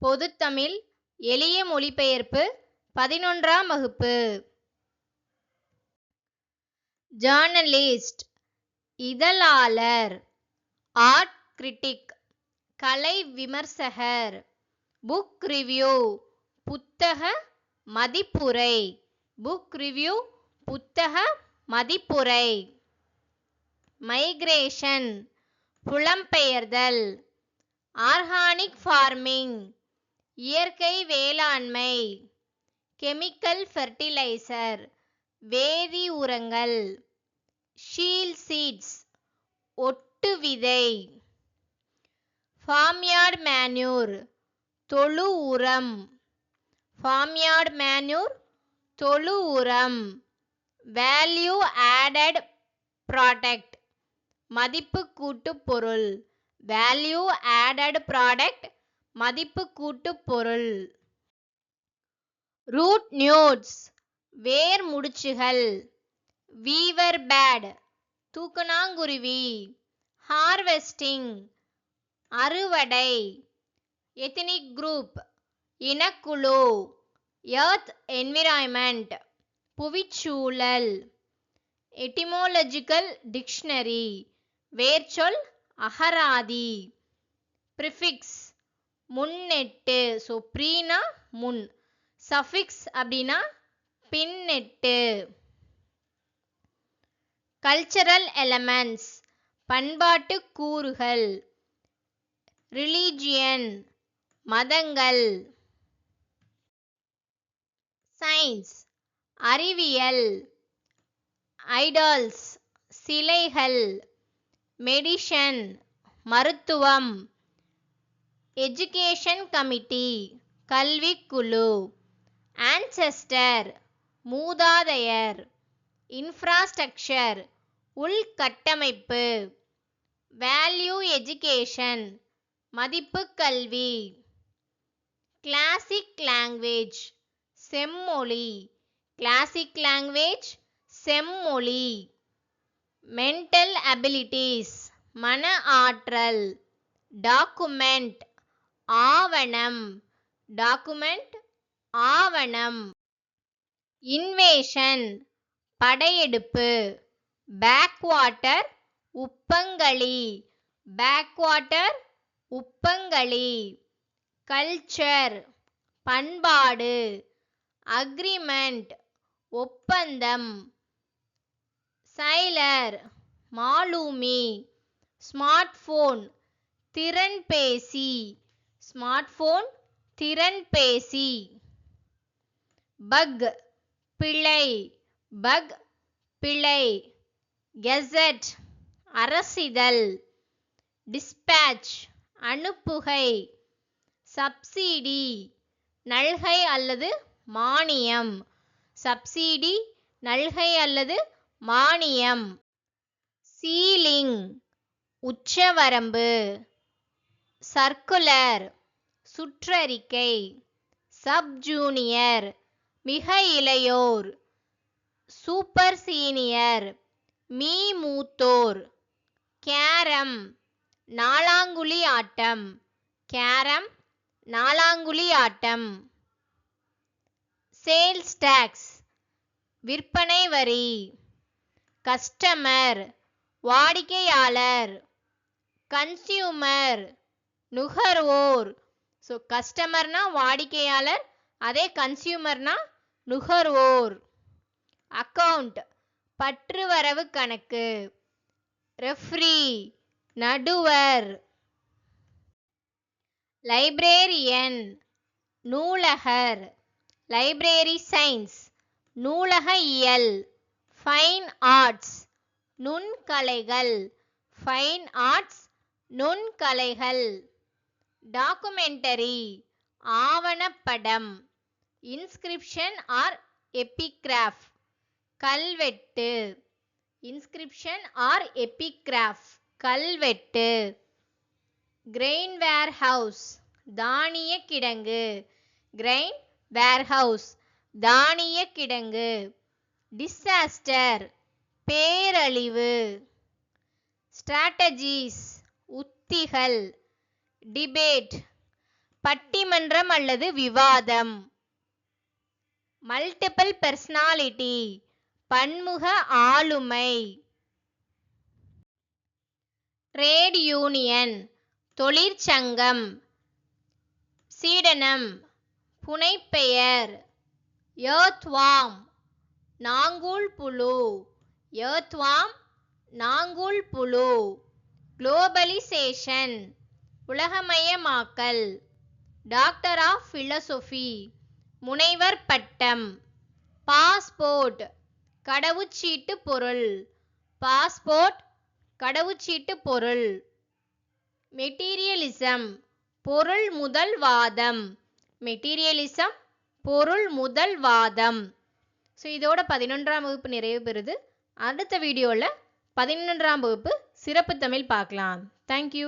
பொதுத்தமிழ் எளிய மொழிபெயர்ப்பு 11ஆம் வகுப்பு. ஜர்னலிஸ்ட் இதழாளர், ஆர்ட் கிரிட்டிக் கலை விமர்சகர், புக் ரிவ்யூ புத்தக மதிப்புரை, புக் ரிவ்யூ புத்தக மதிப்புரை. மைக்ரேஷன் புலம்பெயர்தல், ஆர்கானிக் ஃபார்மிங் இயற்கை வேளாண்மை, கெமிக்கல் ஃபெர்டிலைசர் வேதி உரங்கள், ஷீல் சீட்ஸ் ஒட்டு விதை, ஃபார்ம்யார்ட் மேன்யூர் தொழு உரம், ஃபார்ம்யார்ட் மேன்யூர் தொழு உரம். வேல்யூ ஆடட் ப்ராடக்ட் மதிப்பு கூட்டு பொருள், வேல்யூ ஆடட் ப்ராடக்ட் மதிப்பு கூட்டு பொருள். ரூட் நியூட்ஸ் வேர் முடிச்சுகள், வீவர் பேட் தூக்கணாங்குருவி, ஹார்வெஸ்டிங் அறுவடை, எத்னிக் குரூப் இனக்குழு, எர்த் என்விரான்மெண்ட் புவிச்சூழல். எட்டிமோலஜிக்கல் டிக்ஷனரி வேர்ச்சொல் அகராதி. ப்ரிஃபிக்ஸ் முன்னெட்டு, ஸோ ப்ரீனா முன், சஃபிக்ஸ் அப்படின்னா பின்னெட்டு. கல்ச்சரல் எலமெண்ட்ஸ் பண்பாட்டு கூறுகள், ரிலீஜியன் மதங்கள். சயின்ஸ் அறிவியல், ஐடால்ஸ் சிலைகள், மெடிஷன் மருத்துவம், எஜுகேஷன் கமிட்டி கல்விக்குழு, ஆன்செஸ்டர் மூதாதையர், இன்ஃப்ராஸ்ட்ரக்சர் உள்கட்டமைப்பு, வேல்யூ எஜுகேஷன் மதிப்பு கல்வி. கிளாசிக் லாங்குவேஜ் செம்மொழி, கிளாசிக் லாங்குவேஜ் செம்மொழி. மென்டல் அபிலிட்டிஸ் மன ஆற்றல், டாக்குமெண்ட் ஆவணம், டாக்குமெண்ட் ஆவணம். இன்வேஷன் படையெடுப்பு, பேக்வாட்டர் உப்பங்களி, பேக்வாட்டர் உப்பங்களி. கல்ச்சர் பண்பாடு, அக்ரிமெண்ட் ஒப்பந்தம். சைலர் மாலூமி, ஸ்மார்ட்போன் திறன்பேசி, ஸ்மார்ட்போன் திறன்பேசி. பக் பிழை, பக் பிழை. கெசட் அரசிதழ், டிஸ்பேட்ச் அனுப்புகை. சப்சிடி நல்கை அல்லது மானியம், சப்சிடி நல்கை அல்லது மானியம். சீலிங் உச்சவரம்பு. சர்க்குலர் சுற்றறிக்கை. சப்ஜூனியர் மிக இளையோர், சூப்பர் சீனியர் மீ மூத்தோர். கேரம் நாலாங்குழி ஆட்டம், கேரம் நாலாங்குழி ஆட்டம். சேல்ஸ் டாக்ஸ் விற்பனை வரி. கஸ்டமர் வாடிக்கையாளர், கன்சியூமர் நுகர்வோர். ஸோ கஸ்டமர்னா வாடிக்கையாளர், அதே கன்சியூமர்னா நுகர்வோர். அக்கவுண்ட் பற்றுவரவு கணக்கு. ரெஃப்ரி நடுவர். லைப்ரேரியன் நூலகர், லைப்ரரி சயின்ஸ் நூலக இயல். ஃபைன் ஆர்ட்ஸ் நுண்கலைகள், ஃபைன் ஆர்ட்ஸ் நுண்கலைகள். டாக்குமெண்டரி ஆவணப்படம். இன்ஸ்கிரிப்ஷன் ஆர் எபிகிராஃப் கல்வெட்டு, இன்ஸ்கிரிப்ஷன் ஆர் எபிகிராஃப் கல்வெட்டு. கிரெயின் வேர்ஹவுஸ் தானிய கிடங்கு, கிரெயின் வேர்ஹவுஸ் தானிய கிடங்கு. டிசாஸ்டர் பேரழிவு. ஸ்ட்ராட்டஜிஸ் உத்திகள். டிபேட் பட்டிமன்றம் அல்லது விவாதம். மல்டிபிள் பர்சனாலிட்டி பன்முக ஆளுமை. ட்ரேட் யூனியன் தொழிற்சங்கம். சீடனம் புனைப்பெயர். எர்த்வார்ம் நாங்கூல் புழு. எர்த்வார்ம் நாங்கூல் புழு. குளோபலைசேஷன் உலகமயமாக்கல். டாக்டர் ஆஃப் பிலோசோபி முனைவர் பட்டம். பாஸ்போர்ட் கடவுச்சீட்டு பொருள். பாஸ்போர்ட் கடவுச்சீட்டு பொருள். மெட்டீரியலிசம் பொருள் முதல் வாதம். மெட்டீரியலிசம் பொருள் முதல் வாதம். ஸோ இதோட 11ஆம் வகுப்பு நிறைவு பெறுது. அடுத்த வீடியோவில் 11ஆம் வகுப்பு சிறப்பு தமிழ் பார்க்கலாம். தேங்க்யூ.